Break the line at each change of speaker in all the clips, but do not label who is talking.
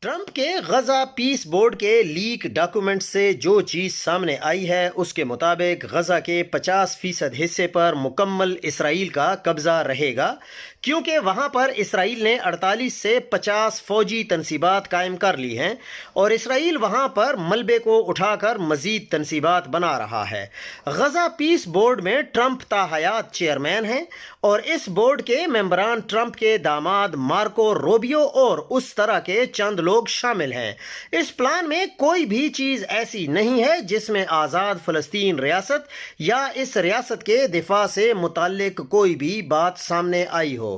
Trump کے غزہ پیس board کے leak document سے جو چیز سامنے آئی ہے اس کے مطابق غزہ کے 50% حصے پر مکمل اسرائیل کا قبضہ رہے گا، کیونکہ وہاں پر اسرائیل نے 48 سے 50 فوجی تنصیبات قائم کر لی ہیں اور اسرائیل وہاں پر ملبے کو اٹھا کر مزید تنصیبات بنا رہا ہے۔ غزہ پیس بورڈ میں ٹرمپ تاحیات چیئرمین ہیں اور اس بورڈ کے ممبران ٹرمپ کے داماد مارکو روبیو اور اس طرح کے چند لوگ شامل ہیں۔ اس پلان میں کوئی بھی چیز ایسی نہیں ہے جس میں آزاد فلسطین ریاست یا اس ریاست کے دفاع سے متعلق کوئی بھی بات سامنے آئی ہو۔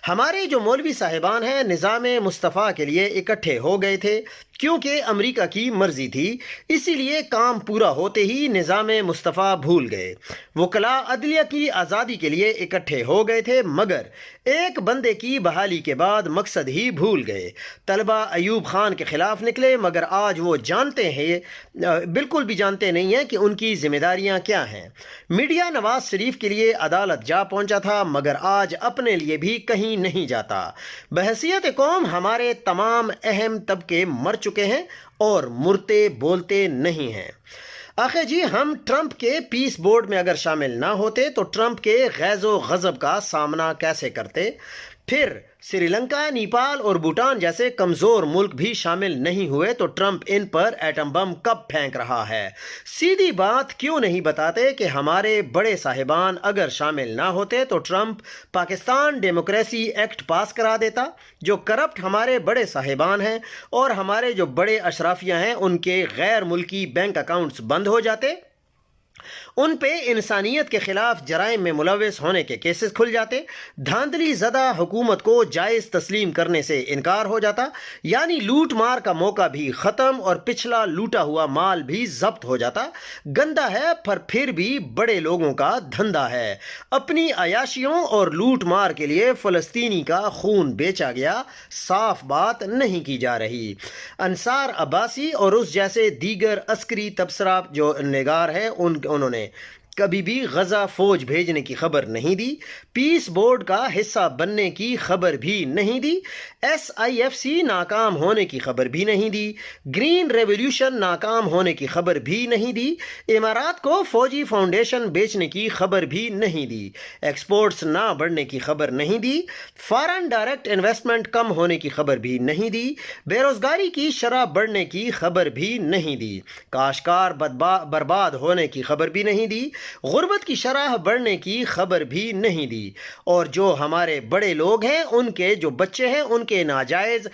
ہمارے جو مولوی صاحبان ہیں نظام مصطفیٰ کے لیے اکٹھے ہو گئے تھے، کیونکہ امریکہ کی مرضی تھی، اسی لیے کام پورا ہوتے ہی نظام مصطفیٰ بھول گئے۔ وکلاء عدلیہ کی آزادی کے لیے اکٹھے ہو گئے تھے، مگر ایک بندے کی بحالی کے بعد مقصد ہی بھول گئے۔ طلبہ ایوب خان کے خلاف نکلے، مگر آج وہ جانتے ہیں، بالکل بھی جانتے نہیں ہیں کہ ان کی ذمہ داریاں کیا ہیں۔ میڈیا نواز شریف کے لیے عدالت جا پہنچا تھا، مگر آج اپنے لیے بھی کہیں نہیں جاتا۔ بحیثیت قوم ہمارے تمام اہم طبقے مر چکے ہیں اور مرتے بولتے نہیں ہیں۔ آخر جی، ہم ٹرمپ کے پیس بورڈ میں اگر شامل نہ ہوتے تو ٹرمپ کے غیظ و غضب کا سامنا کیسے کرتے؟ پھر سری لنکا، نیپال اور بھوٹان جیسے کمزور ملک بھی شامل نہیں ہوئے تو ٹرمپ ان پر ایٹم بم کب پھینک رہا ہے؟ سیدھی بات کیوں نہیں بتاتے کہ ہمارے بڑے صاحبان اگر شامل نہ ہوتے تو ٹرمپ پاکستان ڈیموکریسی ایکٹ پاس کرا دیتا، جو کرپٹ ہمارے بڑے صاحبان ہیں اور ہمارے جو بڑے اشرافیہ ہیں ان کے غیر ملکی بینک اکاؤنٹس بند ہو جاتے، ان پہ انسانیت کے خلاف جرائم میں ملوث ہونے کے کیسز کھل جاتے، دھاندلی زدہ حکومت کو جائز تسلیم کرنے سے انکار ہو جاتا، یعنی لوٹ مار کا موقع بھی ختم اور پچھلا لوٹا ہوا مال بھی ضبط ہو جاتا۔ گندا ہے پر پھر بھی بڑے لوگوں کا دھندا ہے۔ اپنی عیاشیوں اور لوٹ مار کے لیے فلسطینی کا خون بیچا گیا، صاف بات نہیں کی جا رہی۔ انصار عباسی اور اس جیسے دیگر عسکری تبصرہ جو نگار ہیں انہوں نے کبھی بھی غزہ فوج بھیجنے کی خبر نہیں دی، پیس بورڈ کا حصہ بننے کی خبر بھی نہیں دی، SIFC ناکام ہونے کی خبر بھی نہیں دی، گرین ریولیوشن ناکام ہونے کی خبر بھی نہیں دی، امارات کو فوجی فاؤنڈیشن بیچنے کی خبر بھی نہیں دی، ایکسپورٹس نہ بڑھنے کی خبر نہیں دی، فارن ڈائریکٹ انویسٹمنٹ کم ہونے کی خبر بھی نہیں دی، بے روزگاری کی شرح بڑھنے کی خبر بھی نہیں دی، کاشتکار برباد ہونے کی خبر بھی نہیں دی، غربت کی شرح بڑھنے کی خبر بھی نہیں دی، اور جو ہمارے بڑے لوگ ہیں ان کے جو بچے ہیں ان کے ناجائز